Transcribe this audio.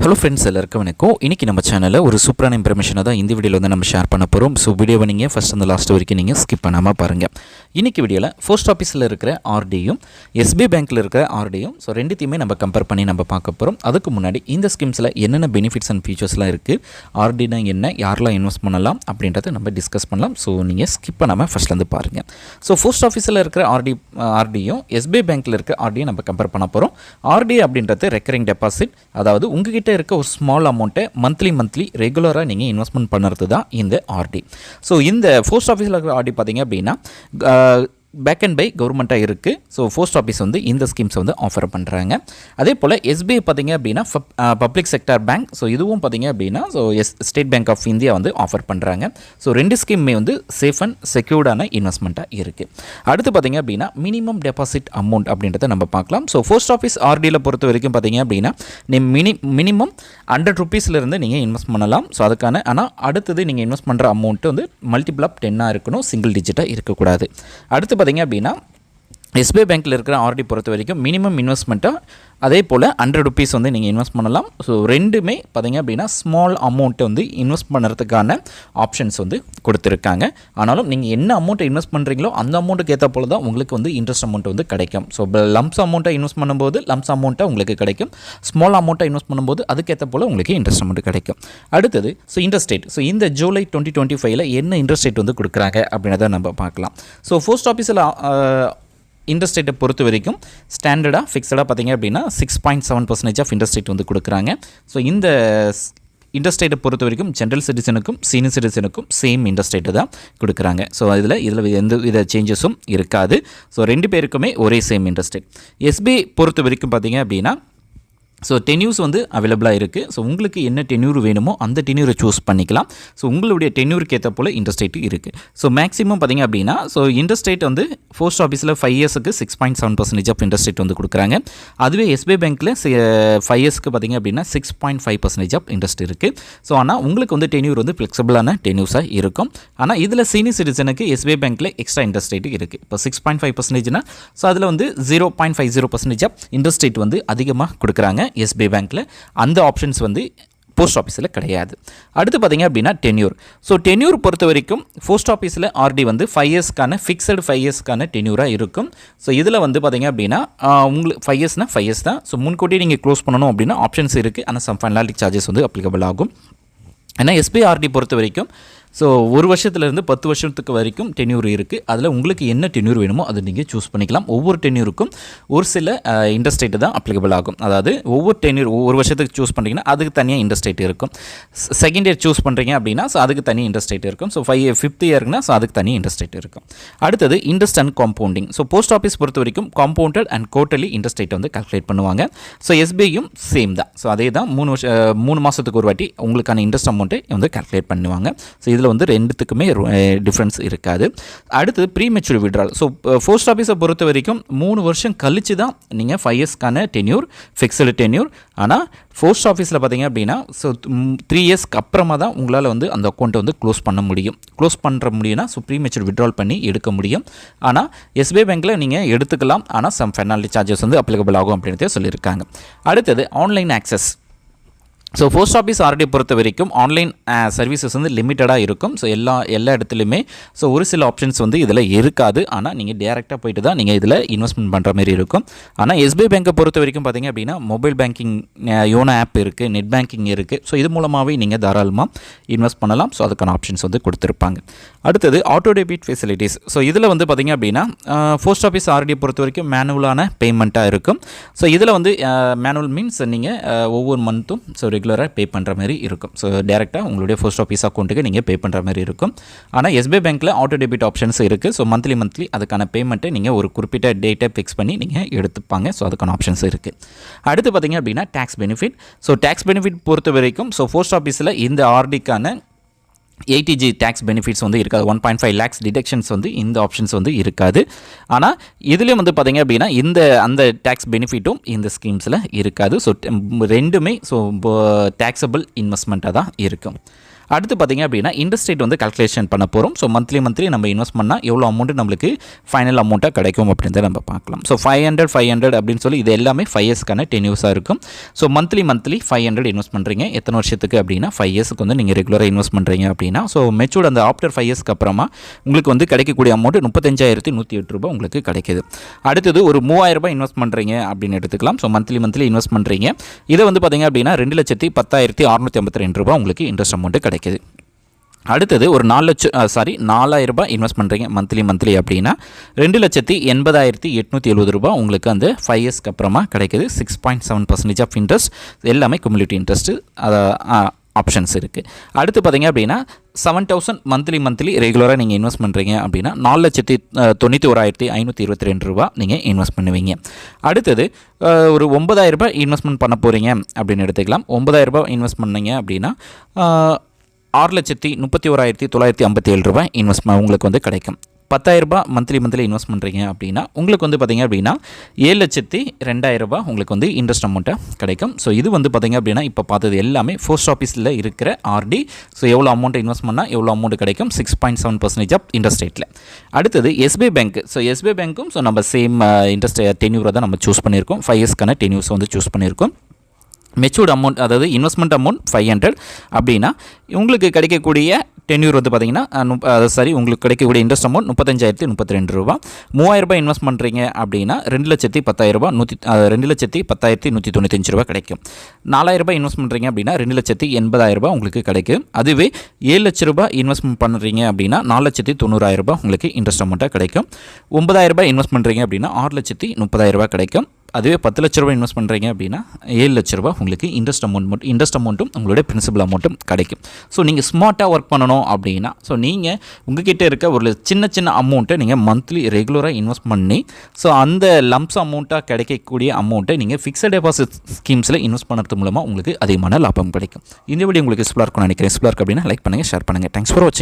Hello friends, எல்லாருக்கும் வணக்கம். இன்றைக்கி நம்ம சேனலில் ஒரு சூப்பரான இன்ஃபர்மேஷனை தான் இந்த வீடியோவில் வந்து நம்ம ஷேர் பண்ண போகிறோம். ஸோ வீடியோவை நீங்கள் ஃபஸ்ட் அந்த லாஸ்ட் வரைக்கும் நீங்கள் ஸ்கிப் பண்ணாமல் பாருங்கள். இன்றைக்கி வீடியோவில் போஸ்ட் ஆஃபீஸில் இருக்கிற ஆர்டியும் எஸ்பிஐ பேங்க்கில் இருக்கிற ஆர்டியும் ஸோ ரெண்டுத்தையுமே நம்ம கம்பேர் பண்ணி நம்ம பார்க்க போகிறோம். அதுக்கு முன்னாடி இந்த ஸ்கீம்ஸில் என்னென்ன பெனிஃபிட்ஸ் அண்ட் ஃபீச்சர்ஸ்லாம் இருக்குது, ஆர்டினா என்ன, யாரெல்லாம் இன்வெஸ்ட் பண்ணலாம் அப்படின்றத நம்ம டிஸ்கஸ் பண்ணலாம். ஸோ நீங்கள் ஸ்கிப் பண்ணாமல் ஃபஸ்ட்லேருந்து பாருங்கள். ஸோ போஸ்ட் ஆஃபீஸில் இருக்கிற ஆர்டியும் எஸ்பிஐ பேங்க்கில் இருக்கிற ஆர்டியும் நம்ம கம்பேர் பண்ண போகிறோம். ஆர்டி அப்படின்றது ரெக்கரிங் டெபாசிட், அதாவது உங்ககிட்ட இருக்க ஒரு ஸ்மால் அமௌண்ட்டை மந்த்லி ரெகுலராக நீங்கள் இன்வெஸ்ட்மெண்ட் பண்ணுறது தான் இந்த ஆர்டி. ஸோ இந்த போஸ்ட் ஆஃபீஸில் இருக்கிற ஆர்டி பார்த்தீங்க அப்படின்னா பேக் அண்ட் பை கவர்மெண்ட்டாக இருக்குது. ஸோ போஸ்ட் ஆஃபீஸ் வந்து இந்த ஸ்கீம்ஸை வந்து ஆஃபர் பண்ணுறாங்க. அதே போல் எஸ்பிஐ பார்த்திங்க அப்படின்னா பப்ளிக் செக்டர் பேங்க். ஸோ இதுவும் பார்த்திங்க அப்படின்னா ஸ்டேட் பேங்க் ஆஃப் இந்தியா வந்து ஆஃபர் பண்ணுறாங்க. ஸோ ரெண்டு ஸ்கீமே வந்து சேஃப் அண்ட் செக்யூர்டான இன்வெஸ்ட்மெண்ட்டாக இருக்குது. அடுத்து பார்த்திங்க அப்படின்னா மினிமம் டெபாசிட் அமௌண்ட் அப்படின்றத நம்ம பார்க்கலாம். ஸோ போஸ்ட் ஆஃபீஸ் ஆர்டியில் பொறுத்த வரைக்கும் பார்த்திங்க அப்படின்னா மினிமம் 100 ருபீஸ்லேருந்து நீங்கள் இன்வெஸ்ட் பண்ணலாம். ஸோ அதுக்கான ஆனால் அடுத்தது நீங்கள் இன்வெஸ்ட் பண்ணுற அமௌண்ட்டு வந்து மல்டிபிள் ஆஃப் 10 இருக்கணும், சிங்கிள் டிஜிட்டாக இருக்கக்கூடாது. அடுத்து பார்த்திங்க அப்படின்னா எஸ்பிஐ பேங்க்கில் இருக்கிற ஆர்டி பொறுத்த வரைக்கும் மினிமம் இன்வெஸ்ட்மெண்ட்டாக அதே போல் 100 ருபீஸ் வந்து நீங்கள் இன்வெஸ்ட் பண்ணலாம். ஸோ ரெண்டுமே பார்த்திங்க அப்படின்னா ஸ்மால் அமௌண்ட்டை வந்து இன்வெஸ்ட் பண்ணுறதுக்கான ஆப்ஷன்ஸ் வந்து கொடுத்துருக்காங்க. ஆனாலும் நீங்கள் என்ன அமௌண்ட்டை இன்வெஸ்ட் பண்ணுறீங்களோ அந்த அமௌண்ட்டுக்கு ஏற்ற போல் தான் உங்களுக்கு வந்து இன்ட்ரெஸ்ட் அமௌண்ட் வந்து கிடைக்கும். ஸோ லம்ஸ் அமௌண்ட்டை இன்வெஸ்ட் பண்ணும்போது லம்ஸ் அமௌண்ட்டை உங்களுக்கு கிடைக்கும், ஸ்மால் அமௌண்ட்டை இன்வெஸ்ட் பண்ணும்போது அதுக்கேற்ற போல் உங்களுக்கு இன்ட்ரெஸ்ட் அமௌண்ட் கிடைக்கும். அடுத்தது இன்ட்ரெஸ்ட் ரேட். ஸோ இந்த ஜூலை 2025 என்ன இன்ட்ரெஸ்ட் ரேட் வந்து கொடுக்குறாங்க அப்படின்றத நம்ம பார்க்கலாம். ஸோ போஸ்ட் ஆஃபீஸில் இன்ட்ரெஸ்ட் ரேட்டை பொறுத்த வரைக்கும் ஸ்டாண்டர்டாக ஃபிக்ஸடாக பார்த்திங்க அப்படின்னா 6.7% ஆஃப் இன்ட்ரெஸ்ட் ரேட் வந்து கொடுக்குறாங்க. ஸோ இந்த இன்ட்ரெஸ்ட் ரேட்டை பொறுத்த வரைக்கும் ஜென்ரல் சிட்டிசனுக்கும் சீனியர் சிட்டிசனுக்கும் சேம் இன்ட்ரெஸ்ட் ரேட்டு தான் கொடுக்குறாங்க. ஸோ இதில் எந்த வித சேஞ்சஸும் இருக்காது. ஸோ ரெண்டு பேருக்குமே ஒரே சேம் இன்ட்ரெஸ்ட் ரேட். எஸ்பிஐ பொறுத்த வரைக்கும் பார்த்திங்க அப்படின்னா ஸோ டென்யூர்ஸ் வந்து அவைலபிளாக இருக்குது. ஸோ உங்களுக்கு என்ன டென்யூர் வேணுமோ அந்த டென்யூரை சூஸ் பண்ணிக்கலாம். ஸோ உங்களுடைய டென்யூருக்கு ஏற்ற போல் இன்ட்ரெஸ்ட் ரேட்டு இருக்குது. ஸோ மேக்ஸிமம் பார்த்திங்க அப்படின்னா இன்ட்ரெஸ்ட் ரேட் வந்து போஸ்ட் ஆஃபீஸில் 5 இயர்ஸுக்கு 6.7% ஆஃப் இன்ட்ரெஸ்ட் ரேட் வந்து கொடுக்குறாங்க. அதுவே எஸ்பிஐ பேங்க்கில் 5 இயர்ஸ்க்கு பார்த்திங்க அப்படின்னா 6.5% ஆஃப் இன்ட்ரெஸ்ட் இருக்குது. ஸோ ஆனால் உங்களுக்கு வந்து டென்யூர் வந்து ஃப்ளெக்சிபிளான டென்யூஸாக இருக்கும். ஆனால் இதில் சீனியர் சிட்டிசனுக்கு எஸ்பிஐ பேங்க்கில் எக்ஸ்ட்ரா இன்ட்ரெஸ்ட் ரேட்டு இருக்குது. இப்போ 6.5%னா ஸோ அதில் வந்து 0.50% ஆஃப் இன்ட்ரெஸ்ட் ரேட் வந்து அதிகமாக கொடுக்குறாங்க எஸ்பிஐ பேங்க்கில். அந்த ஆப்ஷன்ஸ் வந்து போஸ்ட் ஆஃபீஸில் கிடையாது. அடுத்து பார்த்திங்க அப்படின்னா டென்யூர். ஸோ டென்யூர் பொறுத்த வரைக்கும் போஸ்ட் ஆஃபீஸில் ஆர்டி வந்து 5 இயர்ஸ்க்கான ஃபிக்ஸடு 5 இயர்ஸ்க்கான டென்யூராக இருக்கும். ஸோ இதில் வந்து பார்த்திங்க அப்படின்னா உங்களுக்கு 5 இயர்ஸ்னால் 5 இயர்ஸ் தான். ஸோ முன்கூட்டியே நீங்கள் க்ளோஸ் பண்ணணும் அப்படின்னா ஆப்ஷன்ஸ் இருக்குது. ஆனால் சம் பெனால்டி சார்ஜஸ் வந்து அப்ளிகபிள் ஆகும். ஏன்னா எஸ்பிஐ ஆர்டி பொறுத்த வரைக்கும் ஸோ 1 வருஷத்துலேருந்து 10 வருஷத்துக்கு வரைக்கும் டென்யூர் இருக்குது. அதில் உங்களுக்கு என்ன டென்யூர் வேணுமோ அதை நீங்கள் சூஸ் பண்ணிக்கலாம். ஒவ்வொரு டென்யூருக்கும் ஒரு சில இன்ட்ரெஸ்ட் ரேட்டு தான் அப்ளிகபிள் ஆகும். அதாவது ஒவ்வொரு டென்யூர் 1 வருஷத்துக்கு சூஸ் பண்ணுறீங்கன்னா அதுக்கு தனியாக இன்ட்ரெஸ்ட் ரேட் இருக்கும். செகண்ட் இயர் சூஸ் பண்ணுறீங்க அப்படின்னா ஸோ அதுக்கு தனி இன்ட்ரெஸ்ட் ரேட் இருக்கும். ஸோ 5th இயர்னா ஸோ அதுக்கு தனி இன்ட்ரெஸ்ட் ரேட் இருக்கும். அடுத்தது interest and compounding. So post office பொறுத்த வரைக்கும் compounded and quarterly interest rate வந்து கால்குலேட் பண்ணுவாங்க. ஸோ எஸ்பிஐயும் சேம் தான். ஸோ அதே தான் 3 மாதத்துக்கு ஒரு வாட்டி உங்களுக்கான இன்ட்ரெஸ்ட் அமௌண்ட்டை வந்து கால்குலேட் பண்ணுவாங்க. ஸோ இதில் வந்து ரெண்டுத்துக்குமே டிஃப்ரென்ஸ் இருக்காது. அடுத்து premature withdrawal. So post ஆஃபீஸை பொறுத்த வரைக்கும் 3 வருஷம் கழிச்சு தான் நீங்கள் 5 இயர்ஸ்க்கான டென்யூர் ஃபிக்ஸடு டென்யூர். ஆனால் போஸ்ட் ஆஃபீஸில் பார்த்தீங்க அப்படின்னா ஸோ 3 இயர்ஸ்க்கு அப்புறமா தான் உங்களால் வந்து அந்த அக்கௌண்ட்டை வந்து க்ளோஸ் பண்ண முடியும். க்ளோஸ் பண்ணுற முடியும்னா ஸோ ப்ரீ மெச்சூர் விட்ரால் பண்ணி எடுக்க முடியும். ஆனால் எஸ்பிஐ பேங்க்கில் நீங்கள் எடுத்துக்கலாம். ஆனால் சம் பெனால்டி சார்ஜஸ் வந்து அப்ளிகபிள் ஆகும் அப்படின்றதே சொல்லியிருக்காங்க. அடுத்தது online access. So post office RD பொறுத்த வரைக்கும் ஆன்லைன் சர்வீசஸ் வந்து லிமிட்டடாக இருக்கும். ஸோ எல்லா இடத்துலையுமே ஸோ ஒரு சில ஆப்ஷன்ஸ் வந்து இதில் இருக்காது. ஆனால் நீங்கள் டேரெக்டாக போய்ட்டு தான் நீங்கள் இதில் இன்வெஸ்ட்மெண்ட் பண்ணுற மாதிரி இருக்கும். ஆனால் எஸ்பிஐ பேங்கை பொறுத்த வரைக்கும் பார்த்திங்க அப்படின்னா மொபைல் பேங்கிங் யோனோ ஆப் இருக்குது, நெட் பேங்கிங் இருக்குது. ஸோ இது மூலமாகவே நீங்கள் தாராளமாக இன்வெஸ்ட் பண்ணலாம். ஸோ அதுக்கான ஆப்ஷன்ஸ் வந்து கொடுத்துருப்பாங்க. அடுத்தது ஆட்டோ டெபிட் ஃபெசிலிட்டிஸ். ஸோ இதில் வந்து பார்த்திங்க அப்படின்னா போஸ்ட் ஆஃபீஸ் ஆர்டியை பொறுத்த வரைக்கும் மேனுவலான பேமெண்ட்டாக இருக்கும். ஸோ இதில் வந்து மேனுவல் மீன்ஸ் நீங்கள் ஒவ்வொரு மந்த்தும் ஸோ ரெகுலராக பே பண்ணுற மாதிரி இருக்கும். ஸோ டேரெக்டாக உங்களுடைய போஸ்ட் ஆஃபீஸ் அக்கௌண்ட்டுக்கு நீங்கள் பே பண்ணுற மாதிரி இருக்கும். ஆனால் எஸ்பிஐ பேங்க்கில் ஆட்டோ டெபிட் ஆப்ஷன்ஸ் இருக்குது. ஸோ மந்த்லி அதுக்கான பேமெண்ட்டை நீங்கள் ஒரு குறிப்பிட்ட டேட்டை ஃபிக்ஸ் பண்ணி நீங்கள் எடுத்துப்பாங்க. ஸோ அதுக்கான ஆப்ஷன்ஸ் இருக்குது. அடுத்து பார்த்திங்க அப்படின்னா tax benefit. So tax benefit பொறுத்த வரைக்கும் ஸோ போஸ்ட் ஆஃபீஸில் இந்த ஆர்டிக்கான 80G டேக்ஸ் பெனிஃபிட்ஸ் வந்து இருக்காது. 1.5 lakhs டிடக்ஷன்ஸ் வந்து இந்த ஆப்ஷன்ஸ் வந்து இருக்காது. ஆனால் இதுலேயும் வந்து பார்த்திங்க அப்படின்னா அந்த டேக்ஸ் பெனிஃபிட்டும் இந்த ஸ்கீம்ஸில் இருக்காது. ஸோ ரெண்டுமே ஸோ டேக்ஸபிள் இன்வெஸ்ட்மெண்ட்டாக தான் இருக்கும். அடுத்து பார்த்திங்க அப்படின்னா இன்ட்ரெஸ்ட் ரேட் வந்து கால்குலேஷன் பண்ண போகிறோம். ஸோ மந்த்லி நம்ம இன்வெஸ்ட் பண்ணால் எவ்வளோ அமௌண்ட் நம்மளுக்கு ஃபைனல் அமௌண்ட்டாக கிடைக்கும் அப்படின்றத நம்ம பார்க்கலாம். ஸோ 500 அப்படின்னு சொல்லி இது எல்லாமே 5 இயர்ஸ்க்கான டென்யூர்ஸாக இருக்கும். ஸோ மந்த்லி 500 இன்வெஸ்ட் பண்ணுறீங்க. எத்தனை வருஷத்துக்கு அப்படின்னா 5 இயர்ஸ்க்கு வந்து நீங்கள் ரெகுலராக இன்வெஸ்ட் பண்ணுறீங்க அப்படின்னா ஸோ மெச்சூர்ட் அந்த ஆஃப்டர் 5 இயர்ஸ்க்கு அப்புறமா உங்களுக்கு வந்து கிடைக்கக்கூடிய அமௌண்ட் 35,108 ரூபாய் உங்களுக்கு கிடைக்குது. அடுத்தது ஒரு 3000 ரூபாய் இன்வெஸ்ட் பண்ணுறீங்க அப்படின்னு எடுத்துக்கலாம். ஸோ மந்த்லி இன்வெஸ்ட் பண்ணுறீங்க. இதை வந்து பார்த்தீங்க அப்படின்னா 2,10,652 ரூபாய் உங்களுக்கு இன்ட்ரெஸ்ட் அமௌண்ட் கிடைக்குது. அடுத்தது ஒரு 4,000 ரூபாய் இன்வெஸ்ட் பண்ணுறீங்க மந்த்லி அப்படின்னா 2,80,870 ரூபாய் உங்களுக்கு அந்த 5 இயர்ஸ்க்கு அப்புறமா கிடைக்குது. 6.7% ஆஃப் இன்ட்ரெஸ்ட் எல்லாமே குமுலேட்டிவ் இன்ட்ரெஸ்ட்டு ஆப்ஷன்ஸ் இருக்குது. அடுத்து பார்த்தீங்க அப்படின்னா 7,000 மந்த்லி ரெகுலராக நீங்கள் இன்வெஸ்ட் பண்ணுறீங்க அப்படின்னா 4,91,522 ரூபா நீங்கள் இன்வெஸ்ட் பண்ணுவீங்க. அடுத்தது ஒரு 9,000 ரூபாய் இன்வெஸ்ட்மெண்ட் பண்ண போகிறீங்க அப்படின்னு எடுத்துக்கலாம். 9,000 ரூபாய் இன்வெஸ்ட் பண்ணீங்க அப்படின்னா 6,31,957 ரூபாய் இன்வெஸ்ட்மெண்ட் உங்களுக்கு வந்து கிடைக்கும். 10,000 ரூபாய் மந்த்லி இன்வெஸ்ட் பண்ணுறீங்க அப்படின்னா உங்களுக்கு வந்து பார்த்திங்க அப்படின்னா 7,02,000 ரூபாய் உங்களுக்கு வந்து இன்ட்ரெஸ்ட் அமௌண்ட்டாக கிடைக்கும். ஸோ இது வந்து பார்த்திங்க அப்படின்னா இப்போ பார்த்தது எல்லாமே போஸ்ட் ஆஃபீஸில் இருக்கிற ஆர்டி. ஸோ எவ்வளோ அமௌண்ட் இன்வெஸ்ட் பண்ணால் எவ்வளோ அமௌண்ட் கிடைக்கும் 6.7% ஆஃப் இன்ட்ரெஸ்ட் ரேட்டில். அடுத்தது SBI பேங்க். ஸோ SBI பேங்க்கும் ஸோ நம்ம சேம் இன்ட்ரெஸ்ட் டென்யூரை தான் நம்ம சூஸ் பண்ணியிருக்கோம். 5 இயர்ஸ்க்கான டென்யூர்ஸ் வந்து சூஸ் பண்ணியிருக்கோம். மெச்சூர்ட் அமௌண்ட் அதாவது இன்வெஸ்ட்மெண்ட் அமௌண்ட் 500 அப்படின்னா உங்களுக்கு கிடைக்கக்கூடிய டென்யூர் வந்து பார்த்திங்கன்னா உங்களுக்கு கிடைக்கக்கூடிய இன்ட்ரெஸ்ட் அமௌண்ட் 35,032 ரூபா. 3,000 ரூபாய் இன்வெஸ்ட் பண்ணுறீங்க அப்படின்னா 2,10,000 ரூபா 2,10,195 ரூபா கிடைக்கும். 4,000 ரூபாய் இன்வெஸ்ட் பண்ணுறீங்க அப்படின்னா 2,80,000 ரூபாய் உங்களுக்கு கிடைக்கும். அதுவே 7,00,000 ரூபாய் இன்வெஸ்ட்மெண்ட் பண்ணுறீங்க அப்படின்னா 4,90,000 ரூபாய் உங்களுக்கு இன்ட்ரெஸ்ட் அமௌண்ட்டாக கிடைக்கும். 9,000 ரூபாய் இன்வெஸ்ட் பண்ணுறீங்க அப்படின்னா 6,30,000 ரூபாய் கிடைக்கும். அதுவே 10,00,000 ரூபாய் இன்வெஸ்ட் பண்ணுறீங்க அப்படின்னா 7,00,000 ரூபாய் உங்களுக்கு இன்ட்ரெஸ்ட் அமௌண்ட்டும் உங்களுடைய பிரின்சிபல் அமௌண்ட்டும் கிடைக்கும். ஸோ நீங்கள் ஸ்மார்ட்டாக ஒர்க் பண்ணணும் அப்படின்னா ஸோ நீங்கள் உங்ககிட்ட இருக்க ஒரு சின்ன அமௌண்ட்டை நீங்கள் மந்த்லி ரெகுலராக இன்வெஸ்ட் பண்ணி ஸோ அந்த லம்ப்ஸ் அமௌண்ட்டாக கிடைக்கக்கூடிய அமௌண்ட்டை நீங்கள் ஃபிக்ஸட் டெபாசிட் ஸ்கீம்ஸில் இன்வெஸ்ட் பண்ணுறது மூலமாக உங்களுக்கு அதிகமான லாபம் கிடைக்கும். இந்த வீடியோ உங்களுக்கு யூஸ்ஃபுல்லாக இருக்கும்னு நினைக்கிறேன். யூஸ்ஃபுல்லாக இருக்கு அப்படின்னா லைக் பண்ணுங்கள், ஷேர் பண்ணுங்கள். தேங்க்ஸ் ஃபார் வாட்சிங்.